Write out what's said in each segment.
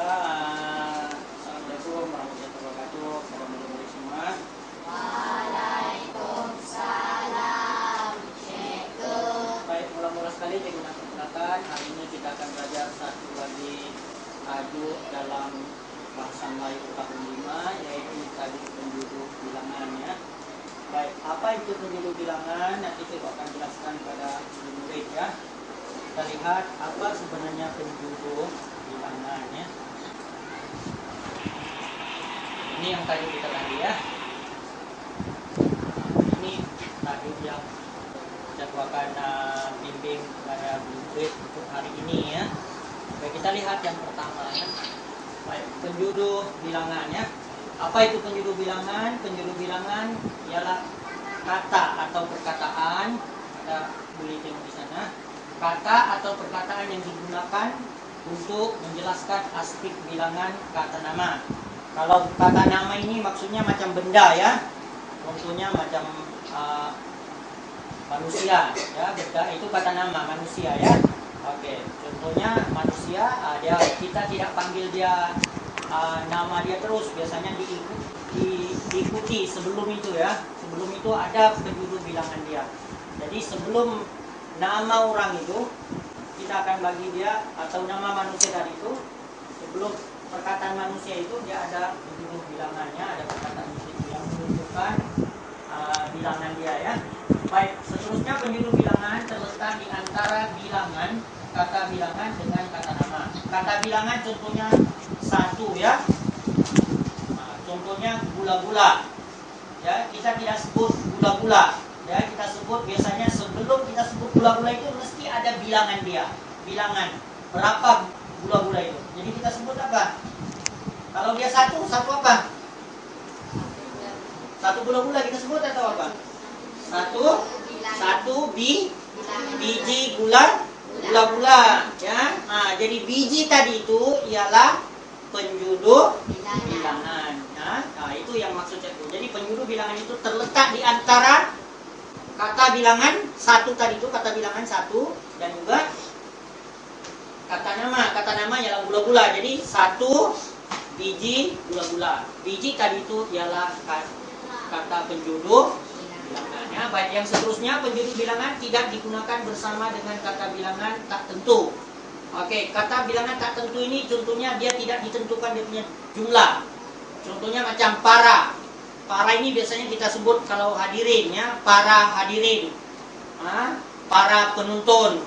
Waalaikumsalam. Assalamualaikum warahmatullahi wabarakatuh. Para murid-murid semua. Waalaikumsalam, Cikgu. Baik, mula-mula sekali Cikgu nak perkenalkan. Hari ini kita akan belajar satu lagi tajuk dalam bahasa Melayu tahun 5, yaitu tajuk penjuru bilangan ya. Baik, apa itu penjuru bilangan? Nanti Cikgu akan jelaskan pada murid ya. Kita lihat apa sebenarnya penjuru bilangan ya. Ini yang tadi kita tadi ya. Ini tajuk yang Cikgu akan bimbing kepada murid untuk hari ini ya. Baik, kita lihat yang pertama ya. Baik, penjuru bilangan ya. Apa itu penjuru bilangan? Penjuru bilangan ialah kata atau perkataan. Ada boleh tengok di sana. Kata atau perkataan yang digunakan untuk menjelaskan aspek bilangan kata nama. Kalau kata nama ini maksudnya macam benda ya. Contohnya macam manusia ya, benda itu kata nama manusia ya. Oke, contohnya manusia, kita tidak panggil dia nama dia terus, biasanya diikuti sebelum itu ya. Sebelum itu ada penjuru bilangan dia. Jadi sebelum nama orang itu, kita akan bagi dia, atau nama manusia tadi itu, sebelum perkataan manusia itu dia ada penjuru bilangannya, ada perkataan yang menunjukkan bilangan dia ya. Baik, seterusnya penjuru bilangan terletak di antara bilangan, kata bilangan dengan kata nama. Kata bilangan contohnya satu ya. Contohnya gula-gula. Ya, kita tidak sebut gula-gula. Ya, kita sebut biasanya sebelum kita sebut gula-gula itu mesti ada bilangan dia. Bilangan berapa gula-gula itu. Jadi kita sebut apa? Kalau dia satu apa? Satu gula-gula kita sebut atau apa? Satu biji gula-gula ya. Jadi biji tadi itu ialah penjuru bilangan ya. Itu yang maksud Cikgu. Jadi penjuru bilangan itu terletak di antara kata bilangan satu tadi itu, kata bilangan satu, dan juga kata nama. Kata nama ialah gula-gula. Jadi satu biji gula-gula. Biji tadi itu ialah kata penjuru bilangannya. Baik, yang seterusnya penjuru bilangan tidak digunakan bersama dengan kata bilangan tak tentu. Oke, kata bilangan tak tentu ini contohnya dia tidak ditentukan dia punya jumlah. Contohnya macam para. Para ini biasanya kita sebut kalau hadirin ya, para hadirin. Para penonton.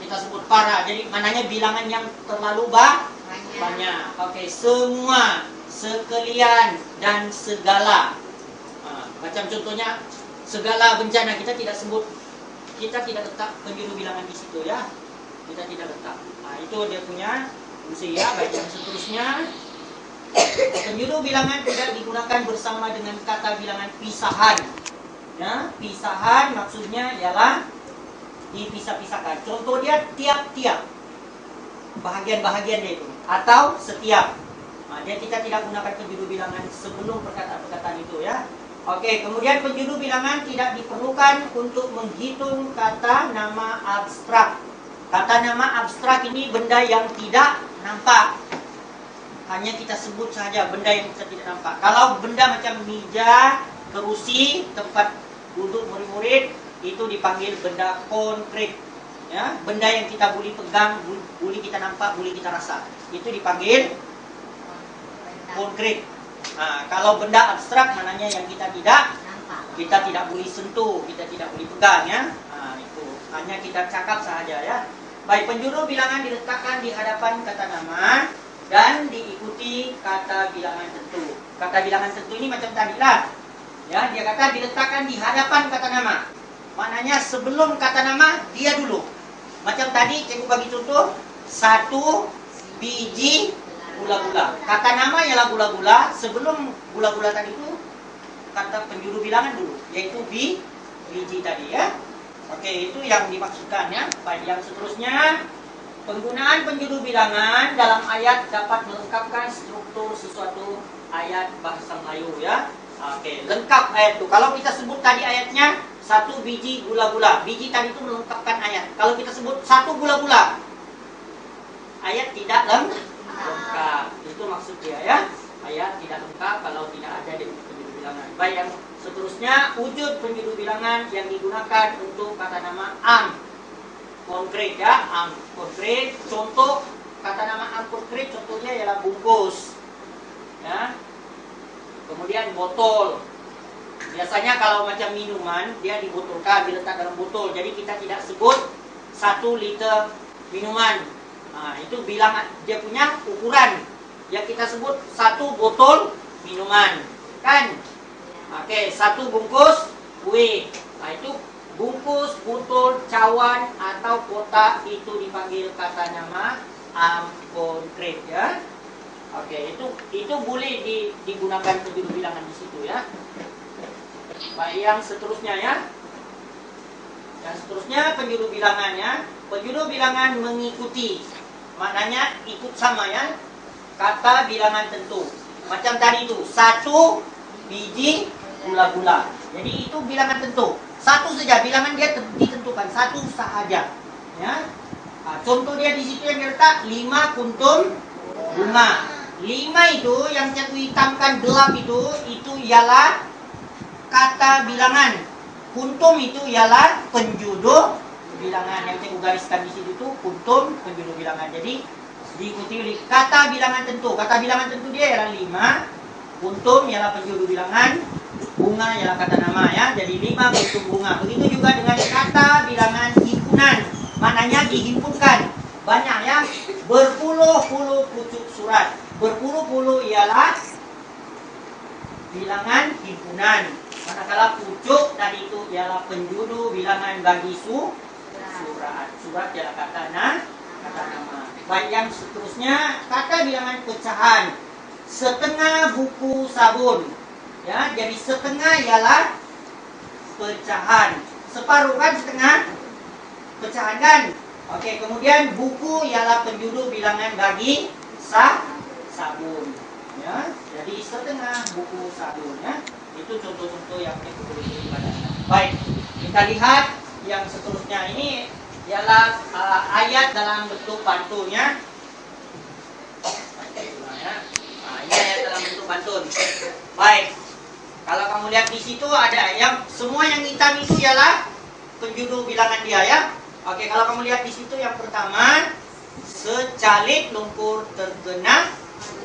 Kita sebut para. Jadi mananya bilangan yang terlalu banyak. Oke, semua, sekalian, dan segala. Macam contohnya segala bencana kita tidak sebut, kita tidak letak penjuru bilangan di situ ya. Kita tidak letak. Itu dia punya fungsi ya. Baik, yang seterusnya penjuru bilangan tidak digunakan bersama dengan kata bilangan pisahan. Ya, pisahan maksudnya ialah dipisah-pisahkan. Contoh dia tiap-tiap, bahagian-bahagian dia itu, atau setiap. Dia kita tidak gunakan penjuru bilangan sebelum perkataan-perkataan itu ya. Oke, kemudian penjuru bilangan tidak diperlukan untuk menghitung kata nama abstrak. Kata nama abstrak ini benda yang tidak nampak. Hanya kita sebut saja benda yang kita tidak nampak. Kalau benda macam meja, kerusi, tempat duduk murid-murid, itu dipanggil benda konkret. Ya, benda yang kita boleh pegang, boleh kita nampak, boleh kita rasa. Itu dipanggil konkret. Kalau benda abstrak mananya yang kita tidak boleh sentuh, kita tidak boleh pegang ya. Itu hanya kita cakap saja ya. Baik, penjuru bilangan diletakkan di hadapan kata nama dan diikuti kata bilangan tentu. Kata bilangan tentu ini macam tadi lah. Ya, dia kata diletakkan di hadapan kata nama. Maknanya sebelum kata nama dia dulu. Macam tadi Cikgu bagi contoh, satu biji gula-gula. Kata nama ialah gula-gula. Sebelum gula-gula tadi itu kata penjuru bilangan dulu, yaitu biji tadi ya. Oke, itu yang dimaksudkan ya. Baik, yang seterusnya penggunaan penjuru bilangan dalam ayat dapat melengkapkan struktur sesuatu ayat bahasa Melayu ya. Oke, lengkap ayat itu. Kalau kita sebut tadi ayatnya satu biji gula-gula, biji tadi itu melengkapkan ayat. Kalau kita sebut satu gula-gula, ayat tidak lengkap. Itu maksud dia ya. Ayat tidak lengkap kalau tidak ada penjuru bilangan. Baik, yang seterusnya wujud penjuru bilangan yang digunakan untuk kata nama am konkret ya, am konkret. Contoh kata nama am konkret contohnya ialah bungkus ya. Kemudian botol. Biasanya kalau macam minuman dia dibotolkan, diletak dalam botol. Jadi kita tidak sebut 1 liter minuman. Nah, itu bilangan dia punya ukuran. Yang kita sebut 1 botol minuman, kan? Oke, 1 bungkus kue. Nah, itu bungkus, botol, cawan atau kotak itu dipanggil kata nama am konkret ya. Oke, itu boleh digunakan penjuru bilangan di situ ya. Baik, yang seterusnya ya. Yang seterusnya penjuru bilangannya. Penjuru bilangan mengikuti. Maknanya ikut sama ya. Kata bilangan tentu. Macam tadi itu 1 biji gula-gula. Jadi itu bilangan tentu. 1 saja bilangan dia ditentukan 1 sahaja. Ya. Nah, contoh dia di situ yang diletak 5 kuntum bunga. 5 itu yang catu hitamkan gelap itu ialah kata bilangan. Kuntum itu ialah penjuru bilangan. Yang saya gariskan di situ itu kuntum penjuru bilangan. Jadi diikuti oleh kata bilangan tentu. Kata bilangan tentu dia ialah 5. Kuntum ialah penjuru bilangan. Bunga ialah kata nama ya. Jadi 5 kuntum bunga. Begitu juga dengan kata bilangan himpunan. Maknanya dihimpunkan. Banyak ya. Berpuluh-puluh pucuk surat. Berpuluh-puluh ialah bilangan himpunan. Manakala pucuk tadi itu ialah penjuru bilangan bagi surat. Surat ialah kata nama. Baik, yang seterusnya kata bilangan pecahan. Setengah buku sabun. Ya, jadi setengah ialah pecahan. Separuh kan setengah pecahan kan? Oke, kemudian buku ialah penjuru bilangan bagi sabun. Ya, jadi setengah buku sabun ya. Itu contoh-contoh yang boleh pada. Baik, kita lihat yang seterusnya ini ialah ayat dalam bentuk pantun ya. Nah, ini ayat dalam bentuk pantun. Baik, kalau kamu lihat di situ ada yang semua yang hitam itu ialah penjuru bilangan dia ya. Oke, kalau kamu lihat di situ yang pertama, secalit lumpur terkena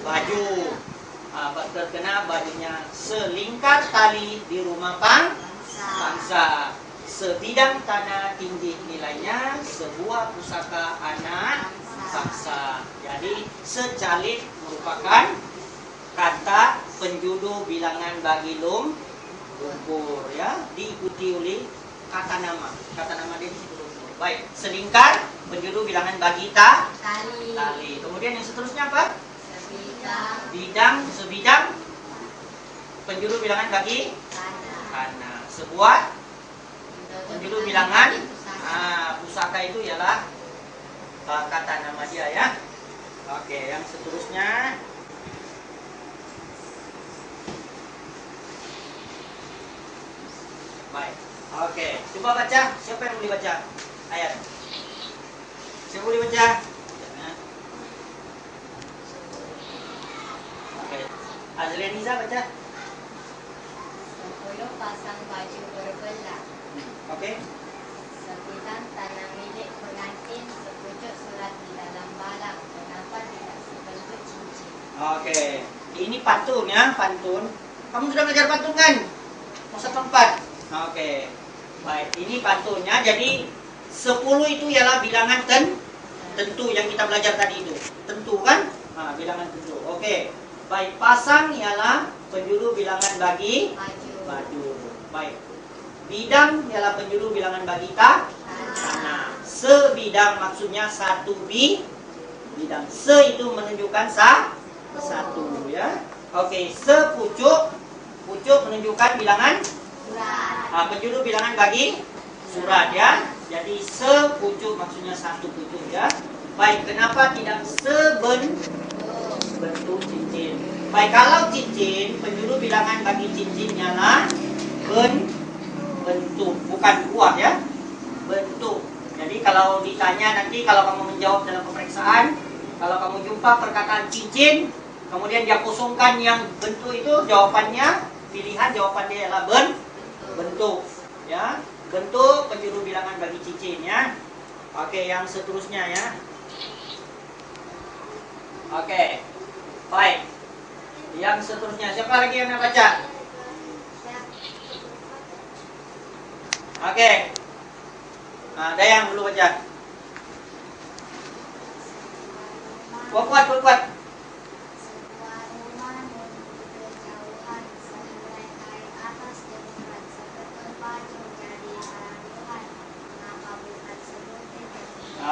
baju. Terkena bajunya. Selingkar tali di rumah bangsa. Sebidang tanah tinggi nilainya. Sebuah pusaka anak bangsa. Jadi secalit merupakan kata penjuru bilangan bagi lumpur ya. Diikuti oleh kata nama. Kata nama dia di situ lumpur. Baik, selingkar penjuru bilangan bagi tali. Kemudian yang seterusnya apa? Sebidang penjuru bilangan bagi tanah. Sebuah penjuru bilangan pusaka itu ialah kata nama dia ya. Oke, yang seterusnya baik. Oke, coba baca. Siapa yang boleh baca ayat? Siapa boleh baca? Azleniza baca. 10 pasang baju berbelah. Oke. 9 tanah milik pengantin. Sepucuk surat di dalam balang. Kenapa tidak sebentuk cincin? Oke. Ini pantun ya, pantun. Kamu sudah belajar pantun kan? Masa tempat. Oke. Baik, ini pantunnya. Jadi 10 itu ialah bilangan tentu yang kita belajar tadi itu. Tentu kan? Nah, bilangan tentu. Oke. Baik, pasang ialah penjuru bilangan bagi baju. Baik. Bidang ialah penjuru bilangan bagi tanah. Sebidang maksudnya 1 bidang. Se itu menunjukkan satu ya. Oke, sepucuk. Pucuk menunjukkan bilangan surat. Penjuru bilangan bagi surat ya. Jadi sepucuk maksudnya 1 pucuk ya. Baik, kenapa tidak bentuk cincin? Baik, kalau cincin, penjuru bilangan bagi cincinnya lah bentuk, bukan buah ya, bentuk. Jadi kalau ditanya nanti, kalau kamu menjawab dalam pemeriksaan, kalau kamu jumpa perkataan cincin, Kemudian dia kosongkan yang bentuk itu, jawabannya, pilihan jawabannya adalah bentuk. Ya, bentuk penjuru bilangan bagi cincin ya. Oke, yang seterusnya ya. Oke, baik. Yang seterusnya, siapa lagi yang nak baca? Oke. Nah, Dayang dulu baca. Kuat. Sebuah rumah menuju kejauhan sehelai kain atas jemuran seketul baju jadi taruhan. Mengapa bukan sebutir jemuran?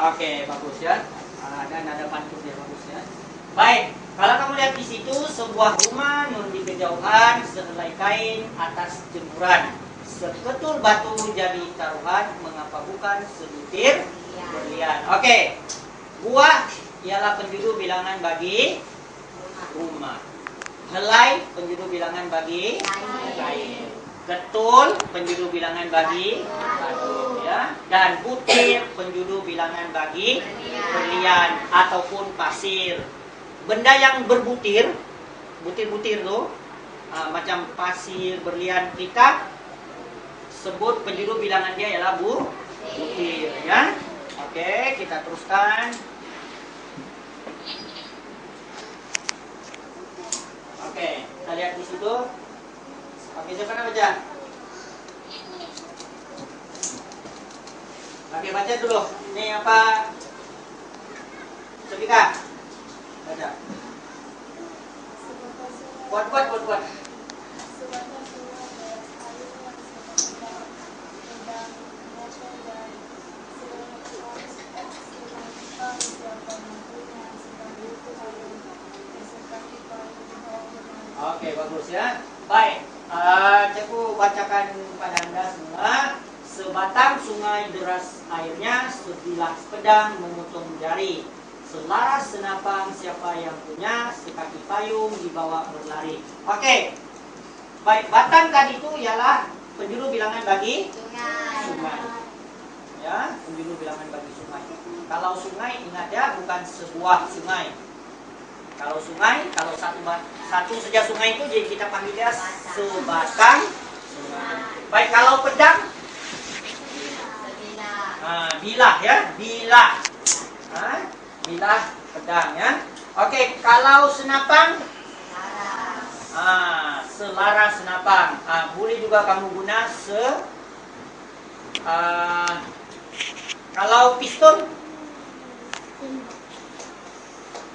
Oke, bagus ya. Dan ada pantunnya bagus ya. Baik, kalau kamu lihat di situ, sebuah rumah nun di kejauhan sehelai kain atas jemuran. Seketul batu jadi taruhan, mengapa bukan sebutir berlian. Oke. Buah ialah penjuru bilangan bagi rumah. Helai penjuru bilangan bagi kain. Ketul penjuru bilangan bagi batu ya. Dan butir penjuru bilangan bagi berlian ataupun pasir. Benda yang berbutir, butir-butir tuh macam pasir, berlian, kita sebut penjuru bilangan dia ialah butir ya. Oke, kita teruskan. Oke, kita lihat di situ. Oke, siapa nak baca? Oke, baca dulu. Ini apa? Sofika. Baca. Kuat. Oke, bagus ya. Baik, cikgu bacakan pada Anda semua. Sebatang sungai deras airnya, sebilah pedang memotong jari. Selaras senapang siapa yang punya, sekaki payung dibawa berlari. Oke. Baik, batang tadi itu ialah penjuru bilangan bagi sungai. Ya, penjuru bilangan bagi sungai. Kalau sungai, ingat ya, bukan sebuah sungai. Kalau sungai, kalau satu saja sungai itu jadi kita panggil dia sebatang sungai. Baik, kalau pedang, bilah ya, bilah. Bilah pedang ya. Oke, kalau senapang, selaras senapang. Boleh juga kamu guna kalau pistol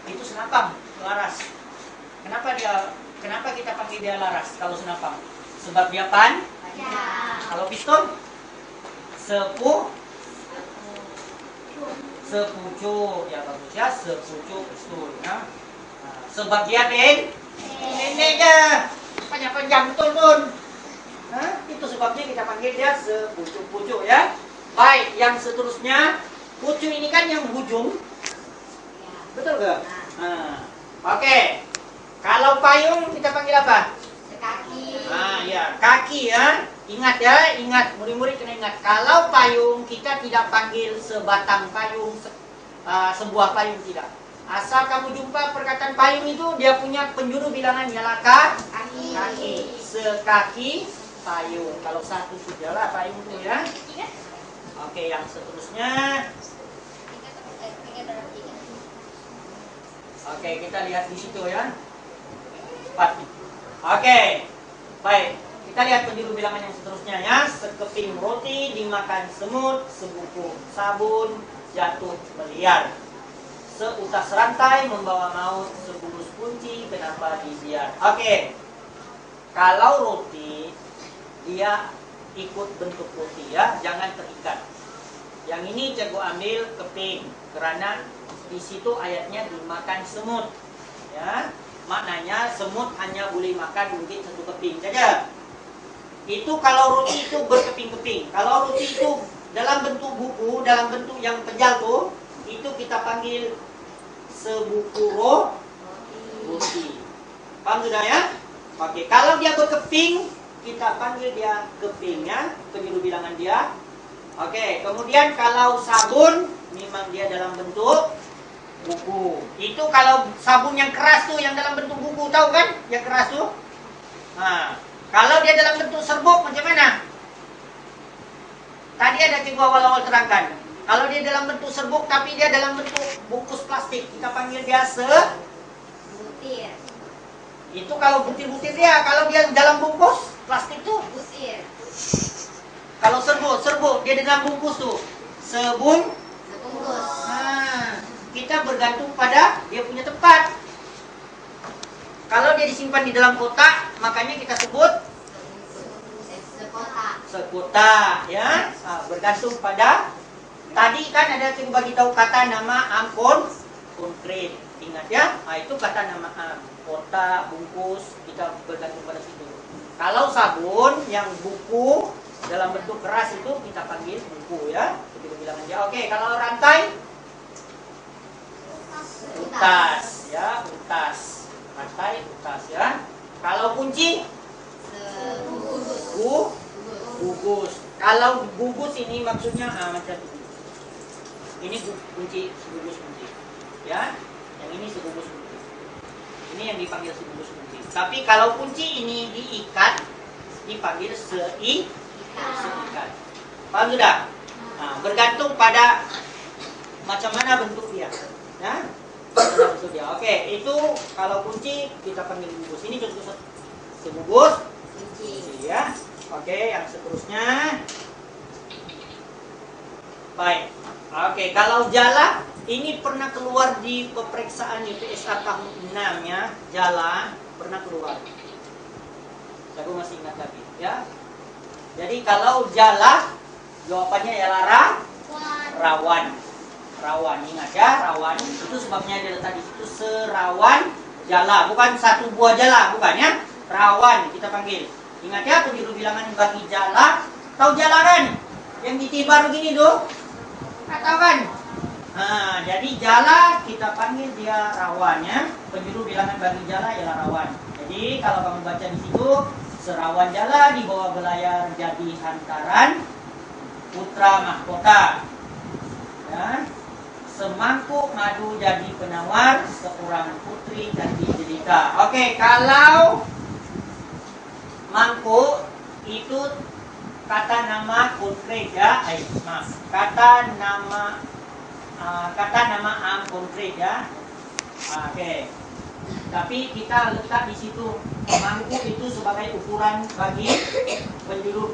itu senapang, laras. Kenapa kita panggil dia laras kalau senapang? Sebab dia Kalau pistol sepucuk ya, bagus ya, sepucuk pistol ya. Sebab dia pendeknya panjang betul pun. Itu sebabnya kita panggil dia sepucuk-pucuk ya. Baik, yang seterusnya, pucuk ini kan yang hujung. Betul ke? Oke. Kalau payung kita panggil apa? Kaki. Ya, kaki ya. Ingat ya, ingat, murid-murid kena ingat. Kalau payung kita tidak panggil sebatang payung, sebuah payung tidak. Asal kamu jumpa perkataan payung itu, dia punya penjuru bilangan ialah kaki. Sekaki payung. Kalau satu sudahlah payung itu ya. Oke, yang seterusnya. Oke, kita lihat di situ ya. 4. Oke. Baik, kita lihat penjuru bilangan yang seterusnya ya. Sekeping roti dimakan semut, sebuku sabun jatuh meliar. Seutas rantai membawa maut, sebungkus kunci kenapa dibiar. Oke. Kalau roti dia ikut bentuk roti ya, jangan terikat. Yang ini cikgu ambil keping karena di situ ayatnya dimakan semut. Ya. Maknanya semut hanya boleh makan mungkin satu keping saja. Itu kalau roti itu berkeping-keping. Kalau roti itu dalam bentuk buku, dalam bentuk yang kejal tuh, itu kita panggil sebuku roti. Paham sudah ya? Oke, kalau dia berkeping, kita panggil dia kepingnya, penjuru bilangan dia. Oke, kemudian kalau sabun, memang dia dalam bentuk buku. Itu kalau sabun yang keras tuh, yang dalam bentuk buku, tahu kan? Yang keras tuh. Nah, kalau dia dalam bentuk serbuk macam mana? Tadi ada cikgu awal-awal terangkan. Kalau dia dalam bentuk serbuk tapi dia dalam bentuk bungkus plastik, kita panggil dia butir. Itu kalau butir-butir dia. Kalau dia dalam bungkus plastik tuh Butir. kalau serbuk dia dalam bungkus tuh sebungkus. Nah, kita bergantung pada dia punya tempat. Kalau dia disimpan di dalam kotak, makanya kita sebut sekotak, ya. Nah, bergantung pada tadi kan ada cikgu bagi tahu kata nama konkret. Ingat ya, nah, itu kata nama kotak, bungkus, kita bergantung pada situ. Kalau sabun yang buku dalam bentuk keras itu kita panggil buku, ya. Itu bilangan dia. Oke, kalau rantai utas, ya, utas. Rantai utas, ya. Kalau kunci gugus. Kalau gugus ini maksudnya macam ini. Ini kunci, segugus kunci. Ya, yang ini segugus kunci. Ini yang dipanggil segugus kunci. Tapi kalau kunci ini diikat, dipanggil seikat. Paham sudah? Nah, bergantung pada macam mana bentuk dia. Ya, bentuk dia. Oke, itu kalau kunci kita panggil gugus. Ini contoh segugus kunci, ya. Oke, yang seterusnya. Baik. Oke, kalau jala ini pernah keluar di peperiksaan UPSA tahun 6 ya. Jala pernah keluar. Saya masih ingat lagi, ya. Jadi kalau jala jawabannya ialah rawan. Rawan, ingat ya, rawan. Itu sebabnya dia letak di situ serawan jala, bukan satu buah jala, bukan ya. Rawan kita panggil. Ingat ya, penjuru bilangan bagi jala. Tahu jala kan? Yang ditibar begini tuh. Tahu kan? Nah, jadi jala kita panggil dia rawan ya. Penjuru bilangan bagi jala ialah rawan. Jadi kalau kamu baca di situ, serawan jala di bawah belayar jadi hantaran putra mahkota. Ya. Semangkuk madu jadi penawar, seorang putri jadi jelita. Oke, kalau mangkuk itu kata nama konkret ya. Maaf, kata nama konkret ya. Oke. Tapi kita letak di situ mangkuk itu sebagai ukuran bagi penjuru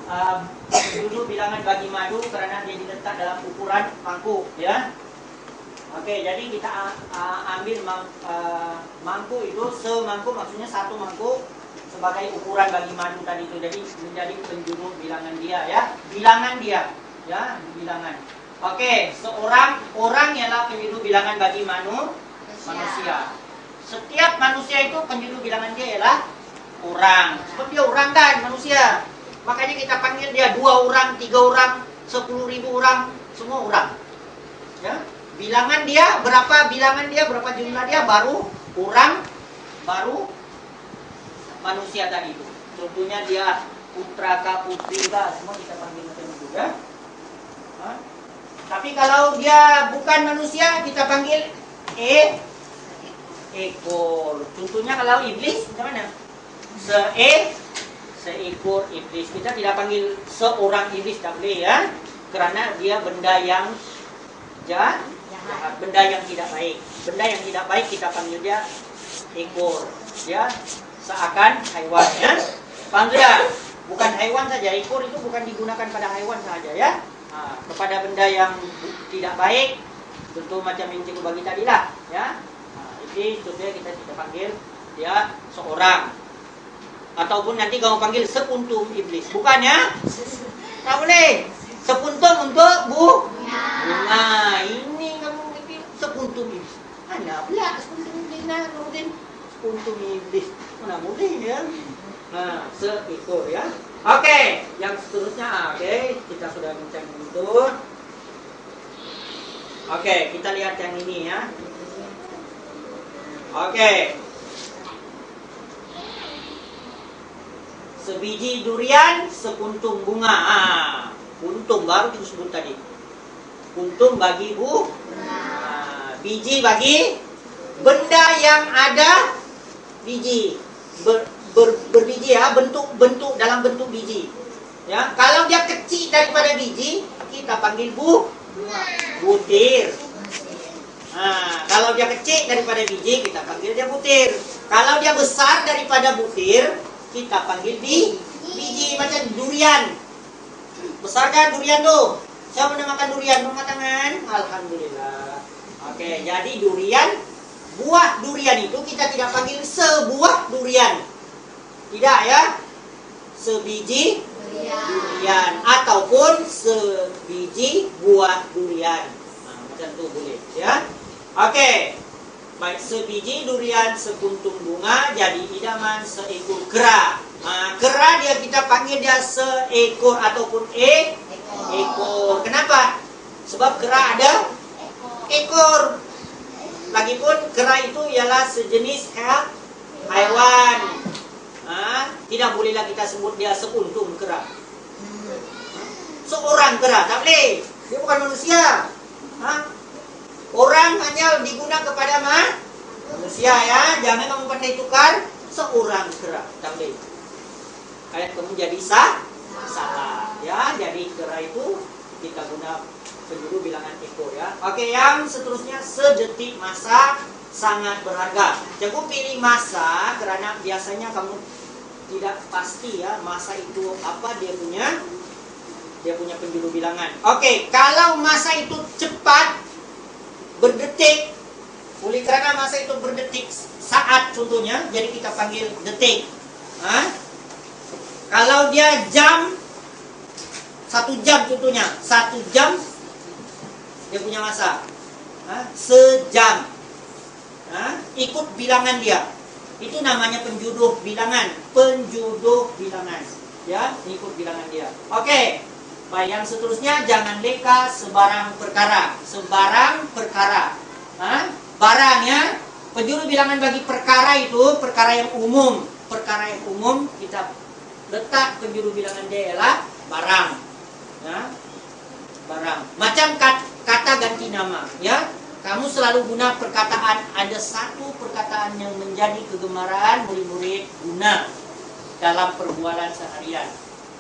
bilangan bagi madu karena dia diletak dalam ukuran mangkuk ya. Oke, jadi kita ambil mangkuk itu semangkuk, maksudnya satu mangkuk sebagai ukuran bagi madu tadi itu. Jadi menjadi penjuru bilangan dia ya. Bilangan dia ya, bilangan. Oke, seorang orang ialah penjuru bilangan bagi manusia. Setiap manusia itu penjuru bilangan dia ialah orang. Sebab dia orang kan manusia. Makanya kita panggil dia 2 orang, 3 orang, 10.000 orang, semua orang. Ya. Bilangan dia berapa jumlah dia baru orang, baru manusia tadi itu. Contohnya dia putra kah, putri kah, semua kita panggil macam itu ya. Tapi kalau dia bukan manusia kita panggil ekor. Contohnya kalau iblis macam mana? Seekor iblis. Kita tidak panggil seorang iblis, tak boleh ya. Karena dia benda yang jahat, benda yang tidak baik. Benda yang tidak baik kita panggil dia ekor. Ya, seakan haiwan ya. Paham sudah? Bukan haiwan saja, ekor itu bukan digunakan pada haiwan saja ya. Kepada benda yang tidak baik, tentu macam yang cikgu bagi tadi lah ya. Jadi contohnya kita tidak panggil dia seorang. Ataupun nanti kamu panggil sepuntung iblis, bukan ya? Tak boleh. Sepuntung untuk bunga. Ini kamu bikin sepuntung iblis. Anda pula sepuntung iblis, kemudian sepuntung iblis. Mana boleh ya? Nah, seekor ya. Oke, yang seterusnya. Oke, kita sudah bincang itu. Oke, kita lihat yang ini ya. Oke. Sebiji durian, sepuntung bunga. Puntung baru kita sebut tadi. Puntung bagi bunga. Biji bagi benda yang ada biji. Berbiji ya, bentuk dalam bentuk biji. Ya, kalau dia kecil daripada biji, kita panggil butir. Nah, kalau dia kecil daripada biji, kita panggil dia butir. Kalau dia besar daripada butir, kita panggil biji. Macam durian. Besar kan durian tuh? Siapa pernah makan durian? Angkat tangan. Alhamdulillah. Oke, jadi durian, buah durian itu kita tidak panggil sebuah durian. Tidak ya, sebiji durian ataupun sebiji buah durian. Nah, macam itu boleh ya. Oke, baik, sebiji durian, sekuntum bunga, jadi idaman, seekor kera. Nah, kera dia kita panggil dia seekor ataupun ekor. Kenapa? Sebab kera ada ekor. Lagipun kera itu ialah sejenis hewan. Tidak bolehlah kita sebut dia sekuntum kera. Seorang kera, tak boleh. Dia bukan manusia. Orang hanya digunakan kepada manusia ya. Jangan kamu pandai tukar seorang kera, tak boleh. Kayak kamu jadi salah ya. Jadi kera itu kita guna penjuru bilangan ekor ya. Oke, yang seterusnya sedetik masa sangat berharga. Cukup pilih masa karena biasanya kamu tidak pasti ya masa itu apa dia punya penjuru bilangan. Oke, kalau masa itu cepat berdetik, oleh karena masa itu berdetik saat contohnya, jadi kita panggil detik. Kalau dia jam, 1 jam contohnya, 1 jam dia punya masa. Sejam. Ikut bilangan dia. Itu namanya penjuduh bilangan. Ya, ikut bilangan dia. Oke. Baik, yang seterusnya jangan leka sebarang perkara. Barang ya. Penjuru bilangan bagi perkara itu perkara yang umum. Perkara yang umum kita letak penjuru bilangan dia ialah barang. Ya. Barang. Macam kata ganti nama, ya. Kamu selalu guna perkataan, ada satu perkataan yang menjadi kegemaran murid-murid guna dalam perbualan seharian,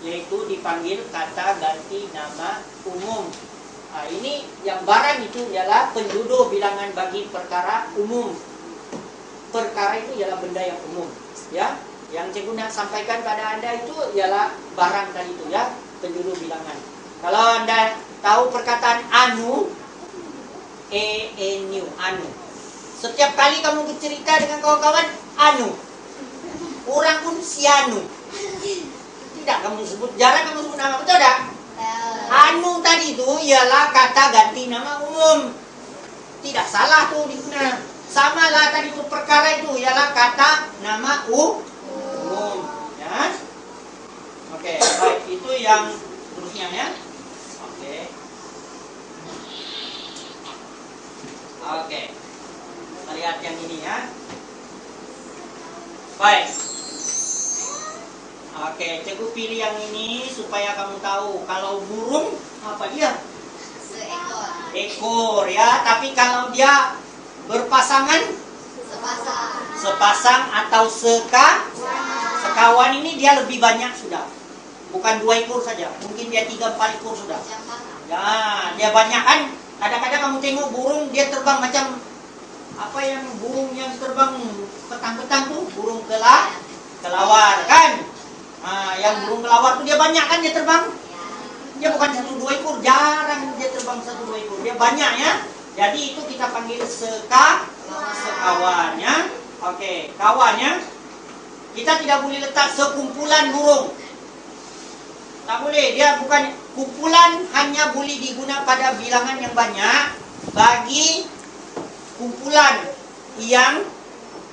yaitu dipanggil kata ganti nama umum. Ini yang barang itu ialah penjuduh bilangan bagi perkara umum. Perkara itu ialah benda yang umum, ya. Yang cikgu nak sampaikan pada Anda itu ialah barang tadi itu ya, penjuduh bilangan. Kalau Anda tahu perkataan anu, anu. Setiap kali kamu bercerita dengan kawan-kawan, anu. Orang pun si anu. Tidak kamu sebut, jarang kamu sebut nama, betul tak? Anu tadi itu ialah kata ganti nama umum. Tidak salah tuh digunakan. Sama lah tadi itu perkara itu ialah kata nama umum. Ya. Oke, baik, itu yang terusnya ya. Oke. Kita lihat yang ini ya. Baik. Oke, cikgu pilih yang ini supaya kamu tahu kalau burung apa dia? Seekor. Ekor ya, tapi kalau dia berpasangan sepasang atau sekawan ini dia lebih banyak sudah. Bukan 2 ekor saja, mungkin dia 3-4 ekor sudah. Ya, dia banyak kan. Kadang-kadang kamu tengok burung dia terbang macam apa yang burung yang terbang petang-petang tuh, burung kelawar kan? Yang burung kelawar tuh dia banyak kan dia terbang? Dia bukan 1-2 ekor, jarang dia terbang 1-2 ekor, dia banyak ya. Jadi itu kita panggil sekawannya. Oke, kawannya. Kita tidak boleh letak sekumpulan burung. Tak boleh, dia bukan kumpulan, hanya boleh digunakan pada bilangan yang banyak bagi kumpulan yang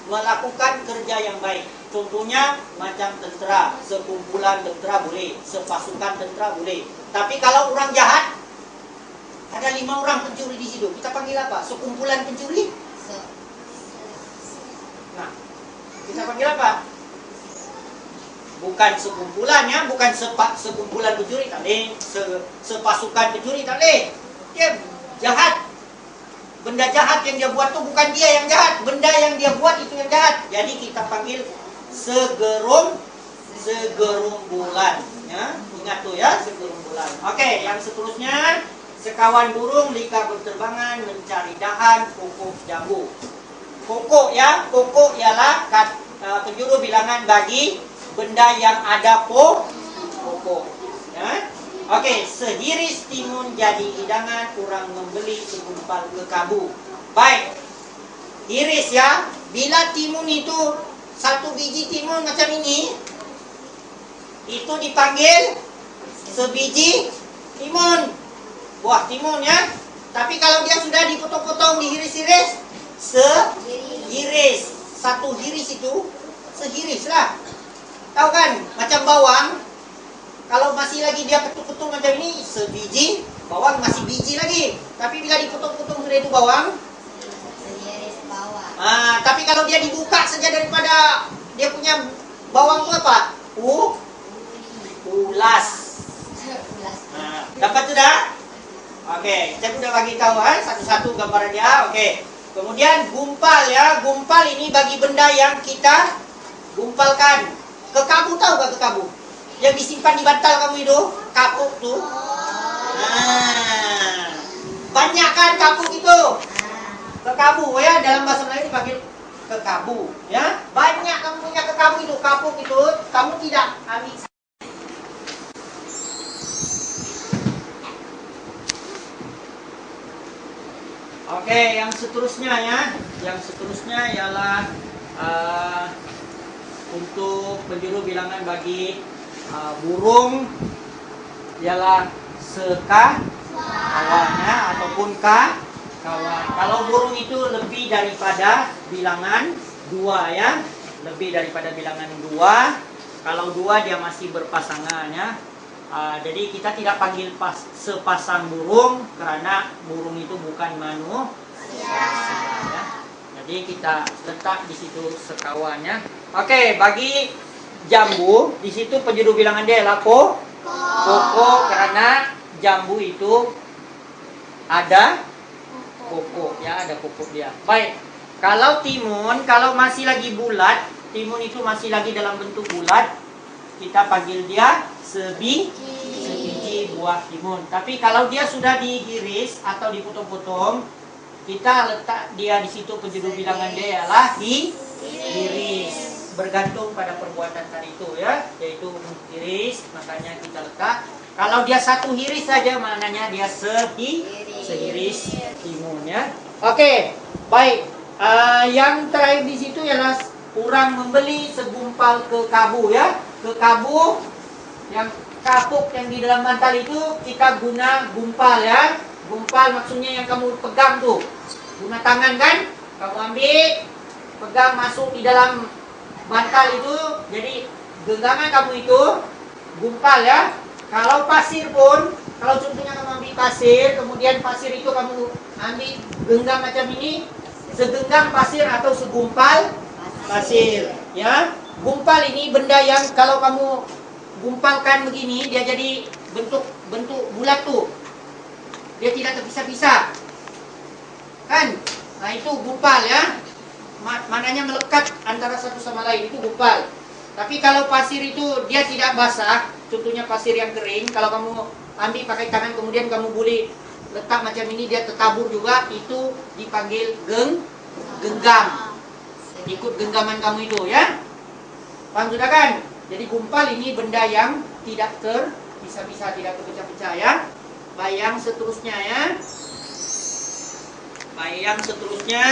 melakukan kerja yang baik. Contohnya macam tentera, sekumpulan tentera boleh, sepasukan tentera boleh. Tapi kalau orang jahat, ada 5 orang pencuri di situ, kita panggil apa? Sekumpulan pencuri? Nah, kita panggil apa? Bukan sekumpulan ya, bukan sekumpulan pencuri, tak boleh. Sepasukan pencuri, tak boleh. Dia jahat. benda jahat yang dia buat tuh bukan dia yang jahat, benda yang dia buat itu yang jahat. Jadi kita panggil segerumbulan. Ya, ingat tuh ya, segerumbulan. Oke, yang seterusnya, sekawan burung lika berterbangan mencari dahan pokok jambu. Pokok ya, pokok ialah penjuru bilangan bagi benda yang ada pokok. Ya. Oke, sehiris timun jadi hidangan, kurang membeli segumpal kekabu. Baik, hiris ya. Bila timun itu satu biji timun macam ini, itu dipanggil sebiji timun, buah timun ya. Tapi kalau dia sudah dipotong-potong, dihiris-hiris, sehiris. Satu hiris itu sehiris lah. Tahu kan, macam bawang. Kalau masih lagi dia ketuk-ketuk macam ini, sebiji bawang masih biji lagi. Tapi bila dipotong-potong sudah itu bawang, Sehiris bawang. tapi kalau dia dibuka saja daripada dia punya bawang itu apa? Ulas. Dapat sudah? Oke, saya sudah bagi tahu satu-satu gambaran dia. Oke. Kemudian gumpal ya. Gumpal ini bagi benda yang kita gumpalkan. Kekabu, tahu gak kekabu? Yang disimpan di bantal kamu itu, kapuk tuh. Banyak kan kapuk itu? Kekabu ya, dalam bahasa Melayu dipanggil kekabu ya. Banyak kamu punya kekabu itu, kapuk itu, kamu tidak ambil. Oke, yang seterusnya ya. Yang seterusnya ialah untuk penjuru bilangan bagi burung ialah kawannya ataupun kawan. Kalau burung itu lebih daripada bilangan 2 ya. Lebih daripada bilangan 2. Kalau 2 dia masih berpasangan ya. Jadi kita tidak panggil sepasang burung karena burung itu bukan manusia. Ya. Jadi kita letak di situ sekawannya. Oke, bagi jambu di situ penjuru bilangan dia adalah pokok karena jambu itu ada pokok ya, ada pokok dia. Baik. Kalau timun, kalau masih lagi bulat, timun itu masih lagi dalam bentuk bulat, kita panggil dia sebiji buah timun. Tapi kalau dia sudah dihiris atau dipotong-potong, kita letak dia di situ penjuru bilangan dia adalah hiris. Bergantung pada perbuatan tadi itu ya, yaitu hiris, makanya kita letak. Kalau dia satu hiris saja, maknanya dia sehiris timun ya. Oke, baik. Yang terakhir di situ ialah kurang membeli segumpal kekabu ya. Kekabu yang kapuk yang di dalam bantal itu kita guna gumpal ya. Gumpal maksudnya yang kamu pegang tuh. Guna tangan kan? Kamu ambil, pegang masuk di dalam bantal itu. Jadi genggaman kamu itu gumpal ya. Kalau pasir pun, kalau contohnya kamu ambil pasir, kemudian pasir itu kamu ambil genggam macam ini, segenggam pasir atau segumpal pasir ya. Gumpal ini benda yang kalau kamu gumpalkan begini, dia jadi bentuk bulat tuh. Dia tidak terpisah-pisah. Kan? Nah, itu gumpal ya. Maknanya melekat antara satu sama lain, itu gumpal. Tapi kalau pasir itu dia tidak basah, contohnya pasir yang kering, kalau kamu ambil pakai tangan kemudian kamu boleh letak macam ini, dia tertabur juga, itu dipanggil genggam. Ikut genggaman kamu itu ya. Paham sudah kan? Jadi gumpal ini benda yang tidak terpisah-pisah, tidak terpecah-pecah ya. Baik, yang seterusnya ya. Baik, yang seterusnya.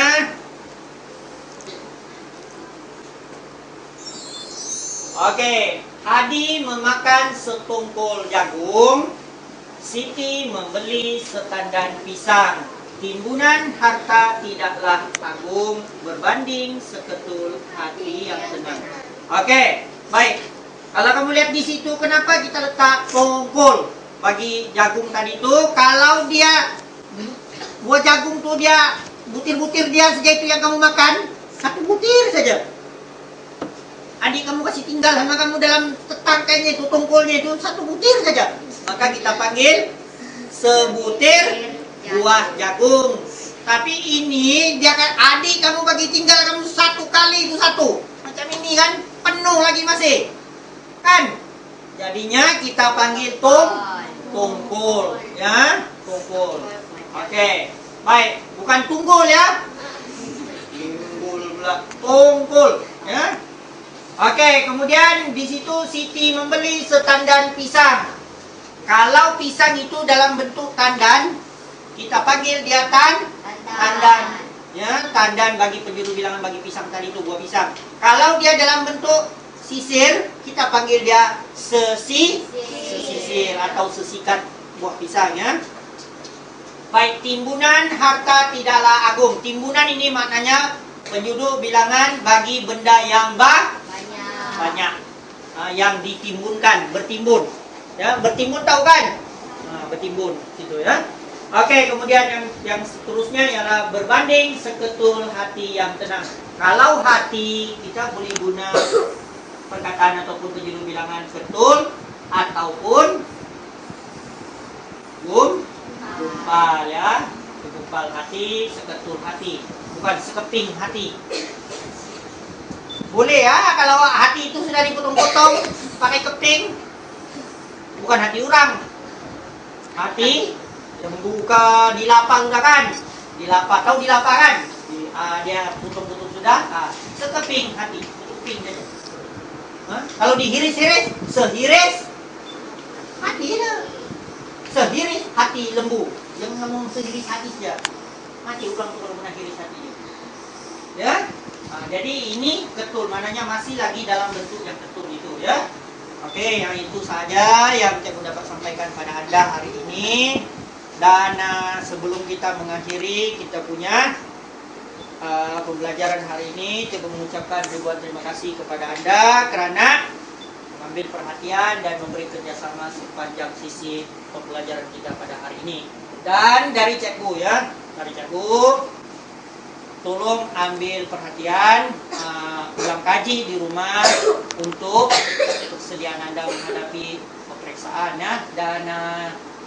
Oke, Adi memakan setungkul jagung, Siti membeli setandan pisang. Timbunan harta tidaklah agung, berbanding seketul hati yang tenang. Oke, baik. Kalau kamu lihat di situ, kenapa kita letak tungkul bagi jagung tadi itu? Kalau dia buah jagung tuh dia butir-butir dia saja itu yang kamu makan, satu butir saja. Adik kamu kasih tinggal sama kamu dalam tetangkanya itu, tungkulnya itu satu butir saja. Maka kita panggil sebutir buah jagung. Tapi ini dia kan adik kamu bagi tinggal kamu satu kali itu satu. Macam ini kan penuh lagi masih. Kan? Jadinya kita panggil tungkul ya, tungkul. Oke. Baik, bukan tunggul ya. Tunggul pula, tungkul ya. Oke, kemudian di situ Siti membeli setandan pisang. Kalau pisang itu dalam bentuk tandan, kita panggil dia tandan. Ya, tandan bagi penjuru bilangan bagi pisang tadi itu buah pisang. Kalau dia dalam bentuk sisir, kita panggil dia sesisir atau sesikat buah pisang ya. Baik, timbunan harta tidaklah agung. Timbunan ini maknanya penjuru bilangan bagi benda yang banyak. Yang ditimbunkan, bertimbun. Ya, bertimbun tahu kan? Bertimbun gitu ya. Oke, kemudian yang seterusnya ialah berbanding seketul hati yang tenang. Kalau hati kita boleh guna perkataan ataupun penjuru bilangan ketul ataupun gumpal ya. Gumpal hati, seketul hati, bukan sekeping hati. Boleh ya kalau hati itu sudah dipotong-potong pakai keping. Bukan hati orang. Hati yang membuka di lapang sudah kan? Di lapang, tahu di lapang kan? Dia potong-potong sudah. Sekeping hati, sekeping saja. Kalau dihiris-hiris, sehiris hati dah. Sehiris hati lembu. Yang ngomong sehiris hati saja. Mati orang tu kalau pernah hiris hatinya. Ya? Jadi ini ketul, maknanya masih lagi dalam bentuk yang ketul itu ya. Oke, yang itu saja yang saya dapat sampaikan pada Anda hari ini. Dan sebelum kita mengakhiri kita punya pembelajaran hari ini, saya mengucapkan ribuan terima kasih kepada Anda kerana mengambil perhatian dan memberi kerjasama sepanjang sisi pembelajaran kita pada hari ini. Dan dari cikgu ya, dari cikgu, tolong ambil perhatian, ulang kaji di rumah untuk persediaan Anda menghadapi peperiksaan ya. Dan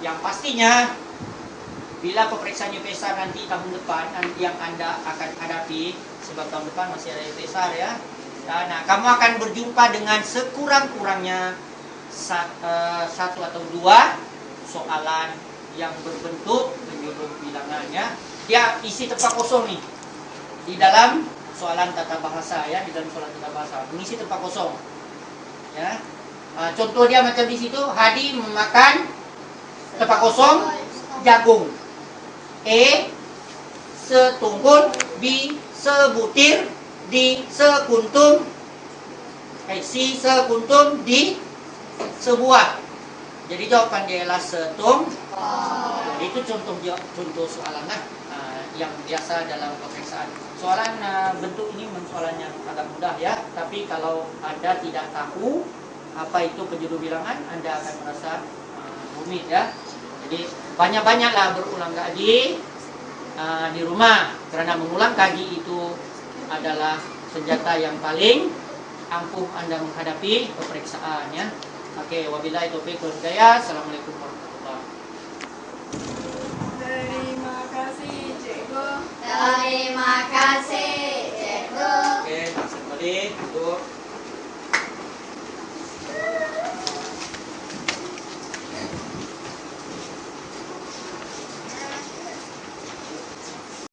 yang pastinya bila peperiksaan UPSR nanti tahun depan yang Anda akan hadapi, sebab tahun depan masih ada UPSR ya. Dan kamu akan berjumpa dengan sekurang-kurangnya satu atau dua soalan yang berbentuk penjuru bilangannya. Dia isi tempat kosong nih di dalam soalan tata bahasa ya, di dalam soalan tata bahasa mengisi tempat kosong ya. Contoh dia macam di situ, Hadi memakan tempat kosong jagung, setunggul, B sebutir, D sekuntum, C sekuntum, D sebuah. Jadi jawaban dia ialah setung. Jadi itu contoh soalan yang biasa dalam peperiksaan. Soalan bentuk ini soalan yang agak mudah ya. Tapi kalau Anda tidak tahu apa itu penjuru bilangan, Anda akan merasa rumit ya. Jadi banyak-banyaklah berulang kaji di rumah, karena mengulang kaji itu adalah senjata yang paling ampuh Anda menghadapi peperiksaan ya. Oke, wabillahi taufiq wal hidayah. Assalamualaikum warahmatullahi wabarakatuh.